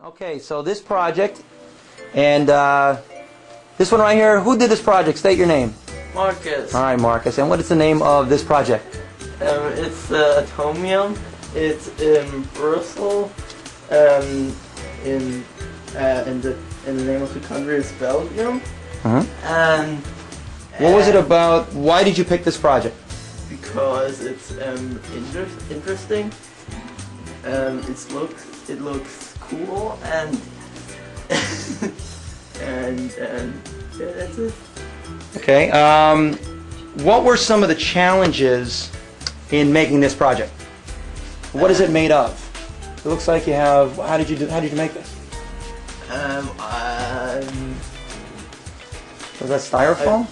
Okay, so this project, and this one right here, who did this project? State your name. Marcus. All right, Marcus. And what is the name of this project? It's Atomium. It's in Brussels. In the name of the country is Belgium. And what was it about? Why did you pick this project? Because it's interesting. It looks cool and and yeah, that's it. Okay. What were some of the challenges in making this project? What is it made of? It looks like you have. How did you make this? Was that styrofoam?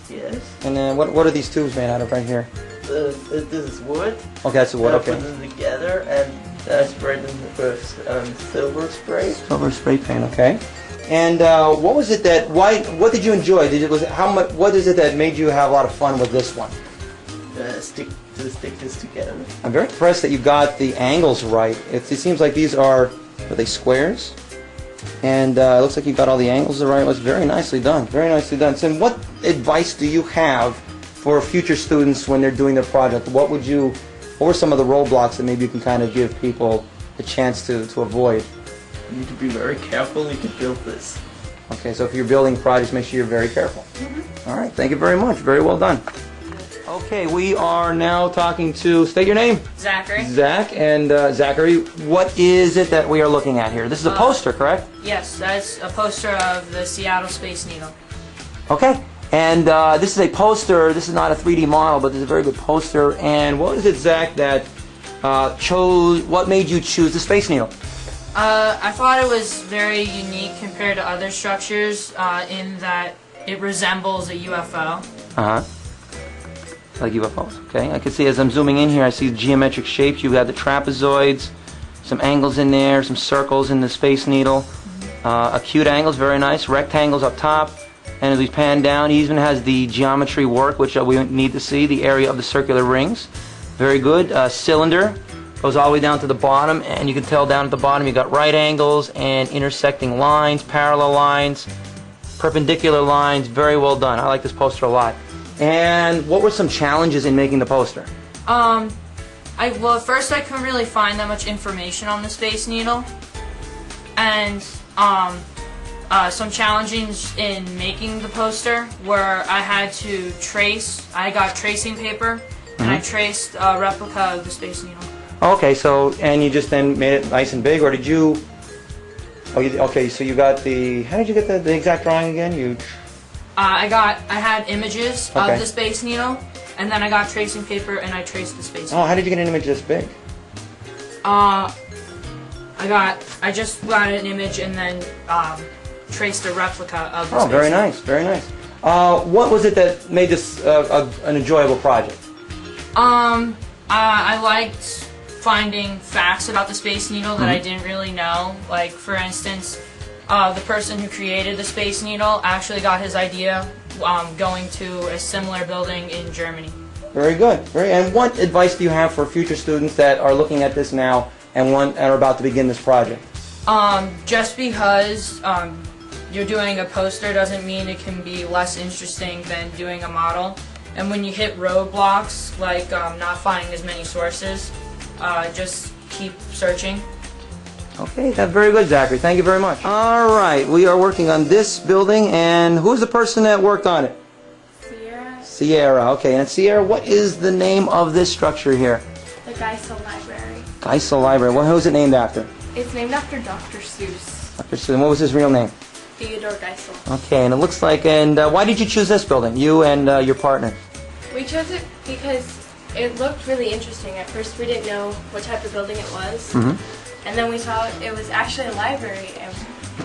Yes. And then what are these tubes made out of right here? This is wood. Okay, that's wood. Okay. Put them together and sprayed them with silver spray. Silver spray paint. Okay. And what was it that? What did you enjoy? What is it that made you have a lot of fun with this one? Stick this together. I'm very impressed that you got the angles right. It seems like these are they squares? And it looks like you got all the angles right. It was very nicely done. Very nicely done. So what advice do you have for future students when they're doing their project? What were some of the roadblocks that maybe you can kind of give people a chance to avoid? You need to be very careful you can build this. Okay, so if you're building projects, make sure you're very careful. All right, thank you very much. Very well done. Okay, we are now talking to, state your name. Zachary. Zach, and Zachary, what is it that we are looking at here? This is a poster, correct? Yes, that's a poster of the Seattle Space Needle. Okay, and this is a poster. This is not a 3D model, but this is a very good poster. And what is it, Zach, that what made you choose the Space Needle? I thought it was very unique compared to other structures in that it resembles a UFO. Like UFOs, okay. I can see as I'm zooming in here, I see geometric shapes. You've got the trapezoids, some angles in there, some circles in the Space Needle, acute angles, very nice, rectangles up top, and as we pan down, he even has the geometry work, which we need to see, the area of the circular rings. Very good. Cylinder goes all the way down to the bottom, and you can tell down at the bottom you got right angles and intersecting lines, parallel lines, perpendicular lines. Very well done. I like this poster a lot. And what were some challenges in making the poster? Well, at first I couldn't really find that much information on the Space Needle, and some challenges in making the poster were I had to trace. I got tracing paper, and I traced a replica of the Space Needle. Okay, so and you just then made it nice and big, or did you? Okay, so you got the. How did you get the exact drawing again? I had images of the Space Needle, and then I got tracing paper and I traced the Space Needle. Oh, how did you get an image this big? I just got an image and then traced a replica of the Space Needle. Very nice, very nice. What was it that made this an enjoyable project? I liked finding facts about the Space Needle that I didn't really know. Like, for instance, the person who created the Space Needle actually got his idea going to a similar building in Germany. Very good. And what advice do you have for future students that are looking at this now and are about to begin this project? Just because you're doing a poster doesn't mean it can be less interesting than doing a model. And when you hit roadblocks, like not finding as many sources, just keep searching. Okay, that's very good, Zachary. Thank you very much. All right, we are working on this building, and who's the person that worked on it? Sierra. Sierra, okay. And Sierra, what is the name of this structure here? The Geisel Library. Geisel Library. Who is it named after? It's named after Dr. Seuss. Dr. Seuss. And what was his real name? Theodore Geisel. Okay, and it looks like, and why did you choose this building, you and your partner? We chose it because it looked really interesting. At first we didn't know what type of building it was. And then we saw it was actually a library and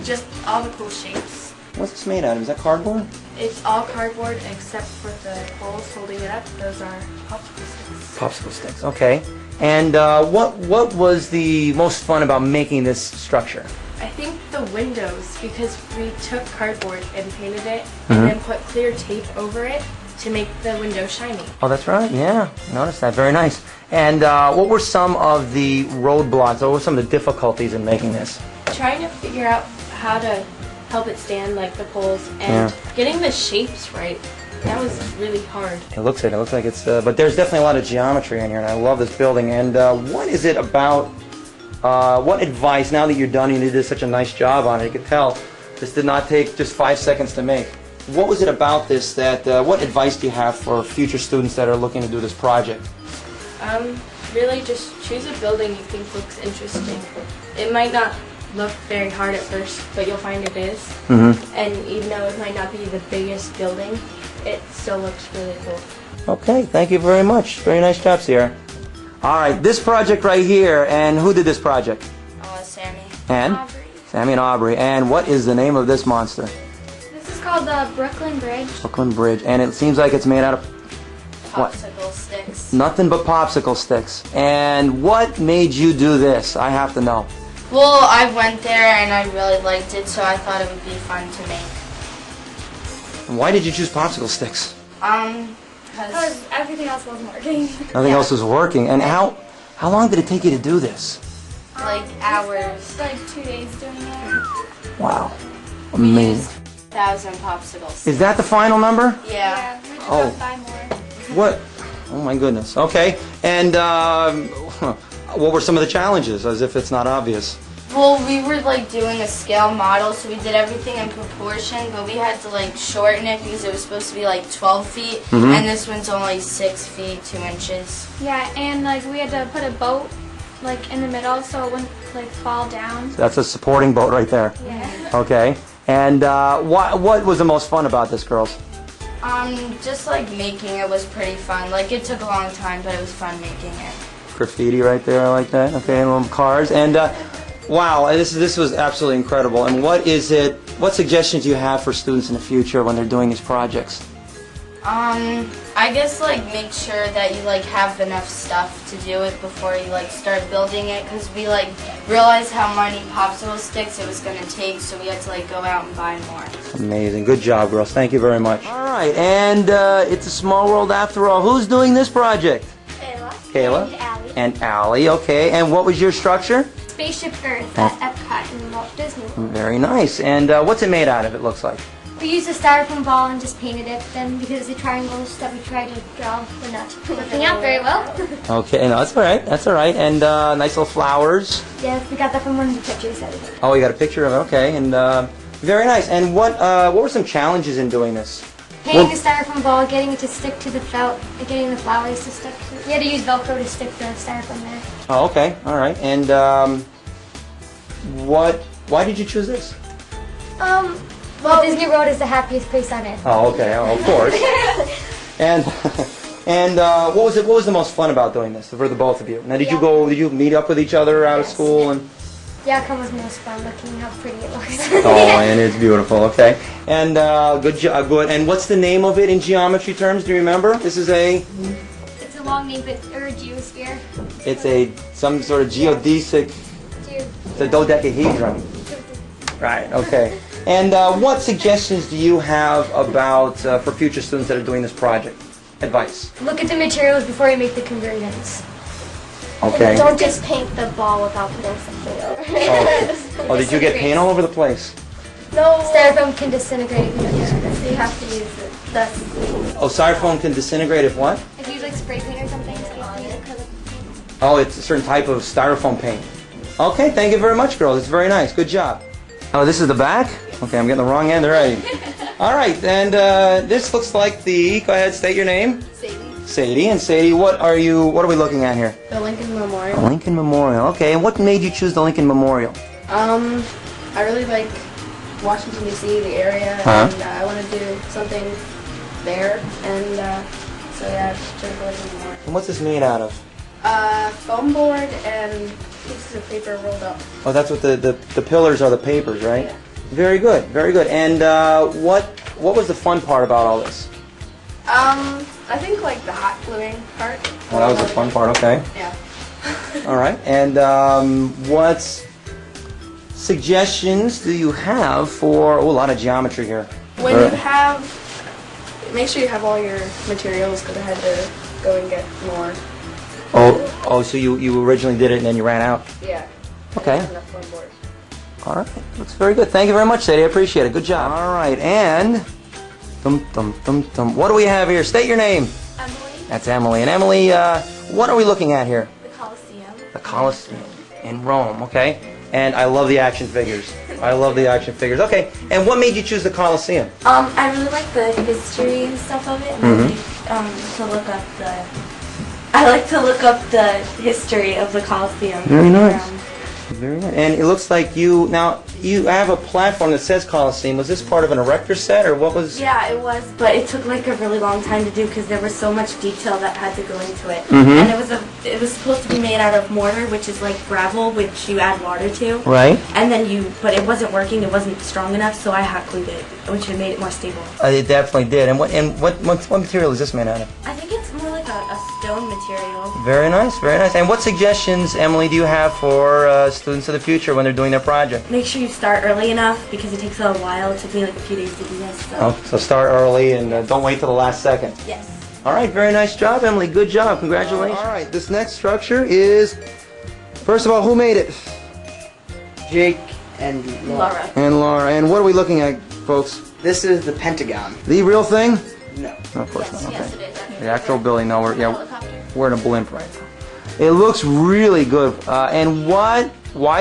just all the cool shapes. What's this made out of? Is that cardboard? It's all cardboard except for the poles holding it up. Those are popsicle sticks. Popsicle sticks, okay. And what was the most fun about making this structure? I think the windows, because we took cardboard and painted it and then put clear tape over it to make the window shiny. Oh, that's right. Yeah, noticed that. Very nice. And what were some of the roadblocks? What were some of the difficulties in making this? trying to figure out how to help it stand, like the poles, and getting the shapes right. That was really hard. It looks like it's, but there's definitely a lot of geometry in here, and I love this building. And what is it about, what advice, now that you're done and you did such a nice job on it, you could tell this did not take just 5 seconds to make. What was it about this that, what advice do you have for future students that are looking to do this project? Really just choose a building you think looks interesting. It might not look very hard at first, but you'll find it is. And even though it might not be the biggest building, it still looks really cool. Okay, thank you very much. Very nice job, Sierra. All right, this project right here, and who did this project? Sammy. And? Aubrey. Sammy and Aubrey. And what is the name of this monster? This is called the Brooklyn Bridge. Brooklyn Bridge. And it seems like it's made out of what? Popsicle sticks. Nothing but popsicle sticks. And what made you do this? I have to know. Well, I went there and I really liked it, so I thought it would be fun to make. And why did you choose popsicle sticks? Because everything else wasn't working. Nothing else was working. And how long did it take you to do this? Like hours. Like 2 days doing it. Wow. Amazing. 1,000 popsicle sticks. Is that the final number? Yeah. We just Oh. got 5 more. What? Oh my goodness. Okay. And what were some of the challenges, as if it's not obvious? Well, we were like doing a scale model, so we did everything in proportion, but we had to like shorten it because it was supposed to be like 12 feet, and this one's only 6 feet, 2 inches. Yeah, and like we had to put a boat like in the middle so it wouldn't like fall down. That's a supporting boat right there. Yeah. Okay. And what was the most fun about this, girls? Just like making it was pretty fun. Like it took a long time, but it was fun making it. Graffiti right there, I like that. Okay, and little cars. And wow, this was absolutely incredible. And what suggestions do you have for students in the future when they're doing these projects? I guess like make sure that you like have enough stuff to do it before you like start building it, because we like realized how many popsicle sticks it was going to take, so we had to like go out and buy more. Amazing. Good job, girls. Thank you very much. All right, and it's a small world after all. Who's doing this project? Kayla. And Allie. And Allie, okay. And what was your structure? Spaceship Earth at Epcot in Walt Disney World. Very nice. And what's it made out of, it looks like? We used a styrofoam ball and just painted it. Then because the triangles that we tried to draw were not working out very well. Okay, no, that's all right. That's all right. And nice little flowers. Yeah, we got that from one of the pictures that we took. Oh, you got a picture of it. Okay, and very nice. And what were some challenges in doing this? Painting the styrofoam ball, getting it to stick to the felt, and getting the flowers to stick to it. We had to use Velcro to stick the styrofoam there. Oh, okay. All right. And why did you choose this? Well, Disney World is the happiest place on earth. Oh, okay. Oh, of course. and what was the most fun about doing this for the both of you? Now, did you meet up with each other out of Yes. school and? The outcome was most fun, looking how pretty it looks. Oh, and it's beautiful. Okay. And good job. Good. And what's the name of it in geometry terms? Do you remember? This is a. It's a long name, but or a geosphere. It's some sort of geodesic. It's a dodecahedron. Right. Okay. And what suggestions do you have about for future students that are doing this project? Advice. Look at the materials before you make the conversions. Okay. Don't just paint the ball without putting something over. Oh, did you get paint all over the place? No. Styrofoam can disintegrate if you don't use it. So you have to use it. That's Oh, styrofoam can disintegrate if what? If you use like spray paint or something, so you have to use acrylic paint. Oh, it's a certain type of styrofoam paint. Okay, thank you very much, girls. It's very nice. Good job. Oh, this is the back? Okay, I'm getting the wrong end already. All right, and this looks like the. Go ahead, state your name. Sadie. And Sadie, what are we looking at here? the Lincoln The Memorial. Lincoln Memorial. Okay, and what made you choose the Lincoln Memorial? I really like Washington D.C., the area, Huh? and I want to do something there, and so yeah, I chose the Lincoln Memorial. And what's this made out of? Foam board and pieces of paper rolled up. Oh, that's what the pillars are, the papers, right? Yeah. Very good, very good. And what was the fun part about all this? I think like the hot gluing part. Well, that was the fun part, okay. Yeah. All right, and what suggestions do you have for, oh, a lot of geometry here. When All you right. have, make sure you have all your materials because I had to go and get more. Oh, so you originally did it and then you ran out? Yeah. Okay. Enough foam board. All right, looks very good. Thank you very much, Sadie. I appreciate it. Good job. All right, and what do we have here? State your name. Emily, That's Emily. And Emily, what are we looking at here? the Coliseum. The Colosseum in Rome. Okay. And I love the action figures. I love the action figures. Okay. And what made you choose the Colosseum? I really like the history and stuff of it. And I like to look up the history of the Coliseum. Very nice. Very nice. And it looks like you have a platform that says Colosseum. Was this part of an erector set, or what was? Yeah, it was, but it took like a really long time to do because there was so much detail that had to go into it. And it was supposed to be made out of mortar, which is like gravel, which you add water to. Right. And then but it wasn't working. It wasn't strong enough, so I hot glued it, which made it more stable. It definitely did. And what material is this made out of? I think it's more like a stone material. Very nice, very nice. And what suggestions, Emily, do you have for students of the future when they're doing their project? Make sure you start early enough because it takes a while. It took me like a few days to do this. So. So start early and don't wait till the last second. Yes. All right, very nice job, Emily. Good job. Congratulations. All right, this next structure is, first of all, who made it? Jake and Laura. Laura. And Laura. And what are we looking at, folks? This is the Pentagon. The real thing? No. No, of course not. Okay. Yes, it is. Actually. The actual building, no, Helicopter. we're in a blimp right now. It looks really good. And why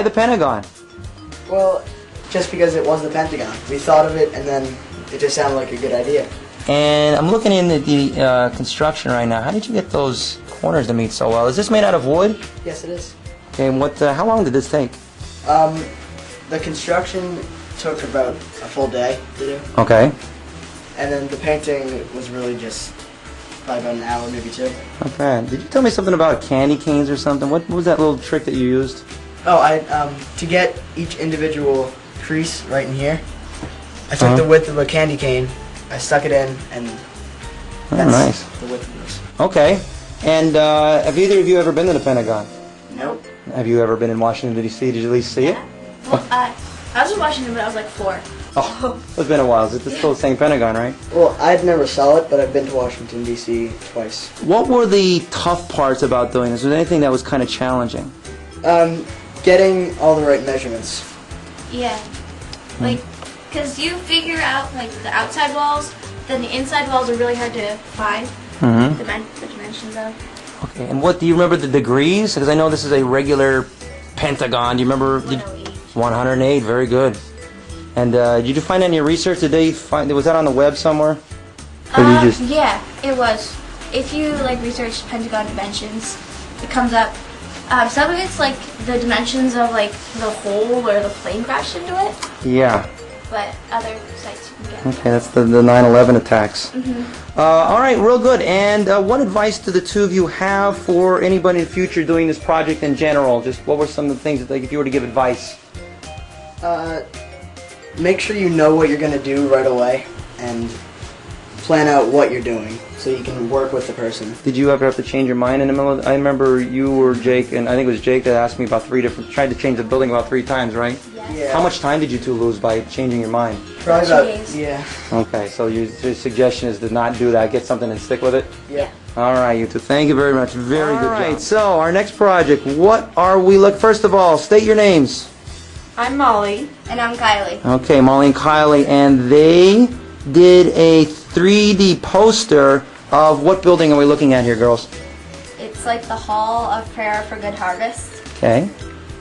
the Pentagon? Well, just because it was the Pentagon. We thought of it, and then it just sounded like a good idea. And I'm looking into the construction right now. How did you get those corners to meet so well? Is this made out of wood? Yes, it is. Okay, and how long did this take? The construction took about a full day to do, Okay. and then the painting was really just probably about an hour, maybe two. Okay. Did you tell me something about candy canes or something? What was that little trick that you used? Oh, to get each individual crease right in here, I took the width of a candy cane, I stuck it in, and that's nice. the width of this. Okay. And have either of you ever been to the Pentagon? Nope. Have you ever been in Washington, D.C.? Did you at least see it? Well, I was in Washington, but I was like 4. Oh, it's been a while. It's still the same Pentagon, right? Well, I'd never saw it, but I've been to Washington, D.C. twice. What were the tough parts about doing this? Was there anything that was kind of challenging? Getting all the right measurements. Yeah. Like, because you figure out, like, the outside walls, then the inside walls are really hard to find Mm-hmm. the dimensions of. Okay, and do you remember the degrees? Because I know this is a regular Pentagon. Do you remember? 108. 108, very good. And did you find any research? Was that on the web somewhere? Or did you just... Yeah, it was. If you, like, research Pentagon dimensions, it comes up. Some of it's, like, the dimensions of, like, the hole where the plane crashed into it, Yeah. but other sites you can get. Okay, that's the 9/11 attacks. All right, real good. And what advice do the two of you have for anybody in the future doing this project in general? Just what were some of the things that, like, if you were to give advice? Make sure you know what you're going to do right away, and plan out what you're doing so you can work with the person. Did you ever have to change your mind in the middle I remember you or Jake, and I think it was Jake that asked me about tried to change the building about 3 times, right? Yeah. How much time did you two lose by changing your mind? Probably 2 about, days. yeah. Okay, so your suggestion is to not do that, get something and stick with it? Yeah. All right, you two. Thank you very much. Very good job. All right, so our next project, what are we first of all, state your names. I'm Molly. And I'm Kylie. Okay, Molly and Kylie, and they did a 3D poster of what building are we looking at here, girls? It's like the Hall of Prayer for Good Harvest. Okay,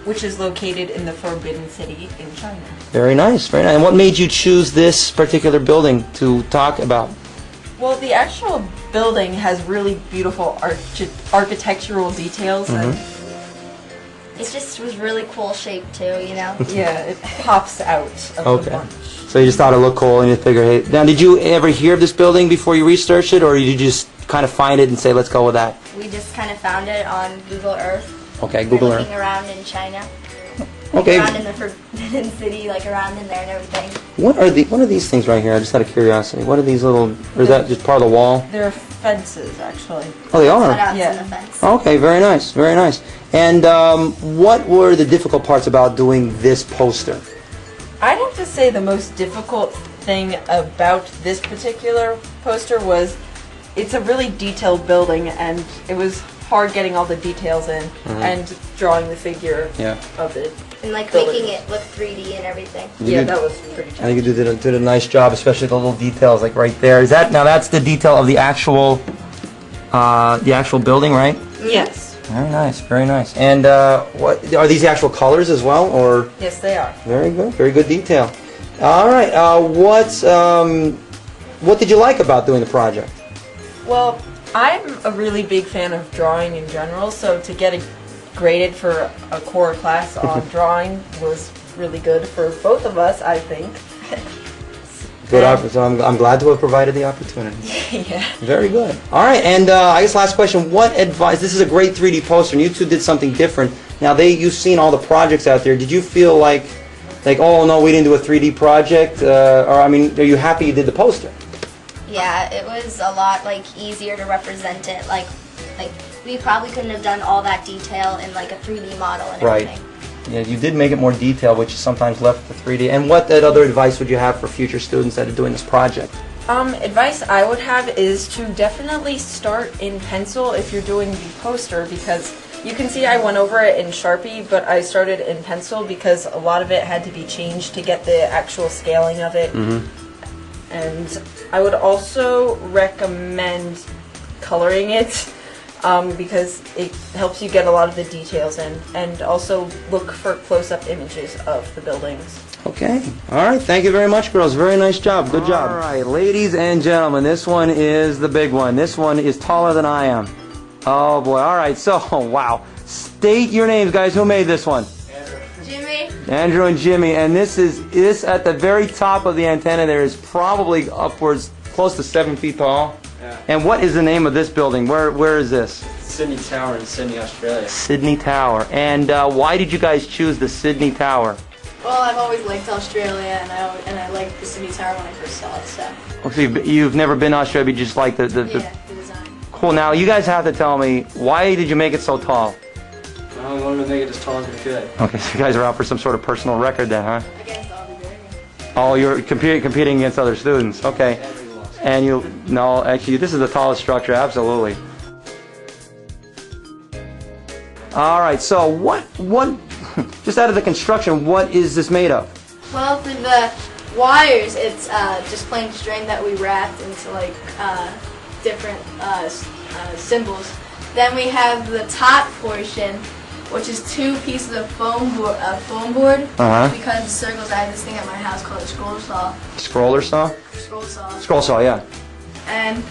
Which is located in the Forbidden City in China. very nice, very nice. And what made you choose this particular building to talk about? Well, the actual building has really beautiful architectural details. And It just was really cool shape too, you know? yeah, it pops out of the Okay. bunch. So you just thought it looked cool and you figured, hey, now did you ever hear of this building before you researched it, or did you just kind of find it and say, let's go with that? We just kind of found it on Google Earth. Okay, We're Google looking Earth. around in China. Okay, Around in the Forbidden City, like around in there and everything. what are these things right here? I just out of curiosity. What are these little, or is that just part of the wall? They're fences, actually. Oh, they Cut are? out Yeah. in the fence. Okay, very nice, very nice. And what were the difficult parts about doing this poster? I'd have to say the most difficult thing about this particular poster was it's a really detailed building, and it was hard getting all the details in and drawing the figure Yeah. of it. and like making it look 3D and everything. Yeah, that was pretty I think you did a nice job, especially the little details like right there. Is that now that's the detail of the actual building, right? Yes. Very nice, very nice. And what are these the actual colors as well, or? Yes, they are. Very good detail. All right, what did you like about doing the project? Well, I'm a really big fan of drawing in general, so to get it graded for a core class on drawing was really good for both of us, I think. Good. So I'm glad to have provided the opportunity. Yeah. Very good. All right, and I guess last question: what advice? This is a great 3D poster, and you two did something different. Now, you've seen all the projects out there. Did you feel like, oh no, we didn't do a 3D project, or I mean, are you happy you did the poster? Yeah, it was a lot easier to represent it. Like we probably couldn't have done all that detail in like a 3D model and Right. everything. Yeah, you did make it more detailed, which is sometimes left for 3D. And what other advice would you have for future students that are doing this project? Advice I would have is to definitely start in pencil if you're doing the poster, because you can see I went over it in Sharpie, but I started in pencil because a lot of it had to be changed to get the actual scaling of it. And I would also recommend coloring it because it helps you get a lot of the details in, and also look for close-up images of the buildings. Okay. All right. Thank you very much, girls. Very nice job. Good job. All right, ladies and gentlemen, this one is the big one. This one is taller than I am. Oh, boy. All right. So, wow. State your names, guys. Who made this one? Jimmy? Andrew and Jimmy. And this at the very top of the antenna there is probably upwards close to 7 feet tall. Yeah. And what is the name of this building? Where is this? Sydney Tower in Sydney, Australia. Sydney Tower. And why did you guys choose the Sydney Tower? Well, I've always liked Australia, and I liked the Sydney Tower when I first saw it. So Okay, you've never been to Australia, but you just like the yeah, the design. Cool. Now you guys have to tell me, why did you make it so tall? Well, we wanted to make it as tall as we could. Okay, so you guys are out for some sort of personal record then, huh? Against all the doing. Oh, you're competing against other students. Okay. And no, actually, this is the tallest structure, absolutely. All right, so what, just out of the construction, what is this made of? Well, for the wires, it's just plain string that we wrapped into like different symbols. Then we have the top portion, which is 2 pieces of foam board. Uh-huh. Because of circles, I have this thing at my house called a scroll saw. Scroller saw? Scroll saw. Scroll saw, yeah. And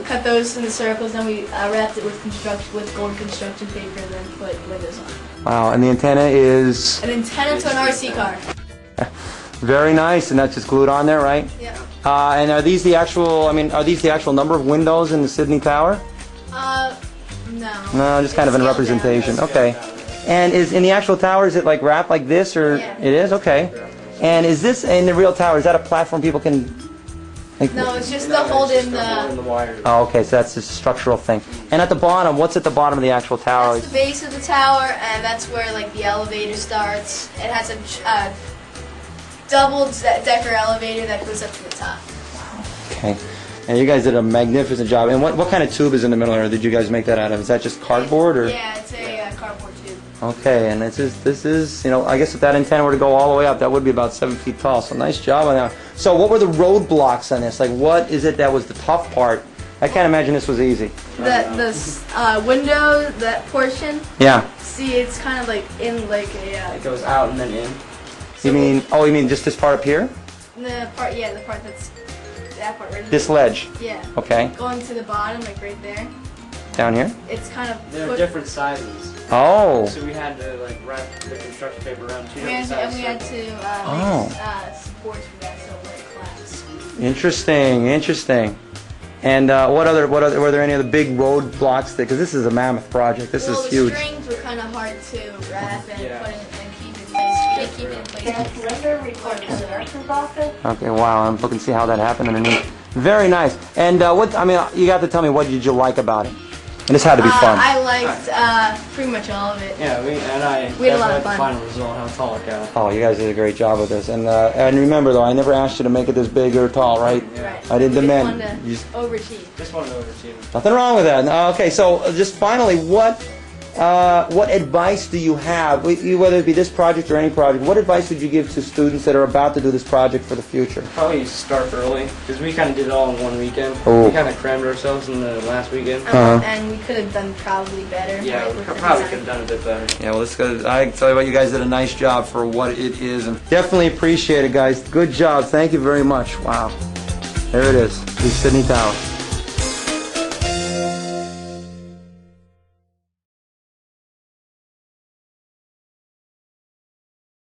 cut those into circles. Then we wrapped it with gold construction paper, and then put windows on. Wow, and the antenna is An antenna to an RC car. very nice, and that's just glued on there, right? Yeah. And are these the actual? I mean, are these the actual number of windows in the Sydney Tower? No. No, just kind of It's in scaled representation. down. Okay. And is in the actual tower? Is it like wrapped like this, or Yeah. it is? Okay. And is this in the real tower? Is that a platform people can? Like, No, it's just to hold in the the. wire. Oh, okay. So that's a structural thing. And at the bottom, what's at the bottom of the actual tower? That's the base of the tower, and that's where like the elevator starts. It has a double-decker elevator that goes up to the top. Okay. And you guys did a magnificent job. And what kind of tube is in the middle there? Did you guys make that out of? Is that just cardboard or? Yeah, it's a cardboard tube. Okay, and this is, you know, I guess if that antenna were to go all the way up, that would be about 7 feet tall. So nice job on that. So what were the roadblocks on this? Like, what is it that was the tough part? I can't imagine this was easy. The window, that portion. Yeah. See, it's kind of like in like a. It goes out and then in. You mean just this part up here? The part, yeah, the part that's that part right This ledge. Yeah. Okay. Going to the bottom, like right there. Down here? It's kind of. They're different sizes. Oh. So we had to like wrap the construction paper around 2 We different had, and sizes. we had to Oh. make supports for that so it wouldn't collapse. Interesting. And were there any other big roadblocks? Because this is a mammoth project. This Well, is huge. the strings were kind of hard to wrap and Yeah. put in and keep in place. Keep it in place. Okay, wow. I'm looking to see how that happened underneath. Very nice. And you got to tell me, what did you like about it? And this had to be fun. I liked pretty much all of it. Yeah, we had a lot of the fun. final result, how tall it got. Oh, you guys did a great job with this. And remember, though, I never asked you to make it this big or tall, right? Right. I didn't We demand. wanted You to overachieve. Just wanted to overachieve. Nothing wrong with that. Okay, so just finally, what what advice do you have, whether it be this project or any project, what advice would you give to students that are about to do this project for the future? Probably start early, because we kind of did it all in one weekend. Oh. We kind of crammed ourselves in the last weekend. And we could have done probably better. Yeah, like, we with the probably design. could have done a bit better. Yeah, well, I can tell you what, you guys did a nice job for what it is, and definitely appreciate it, guys. Good job. Thank you very much. Wow. There it is, the Sydney Tower.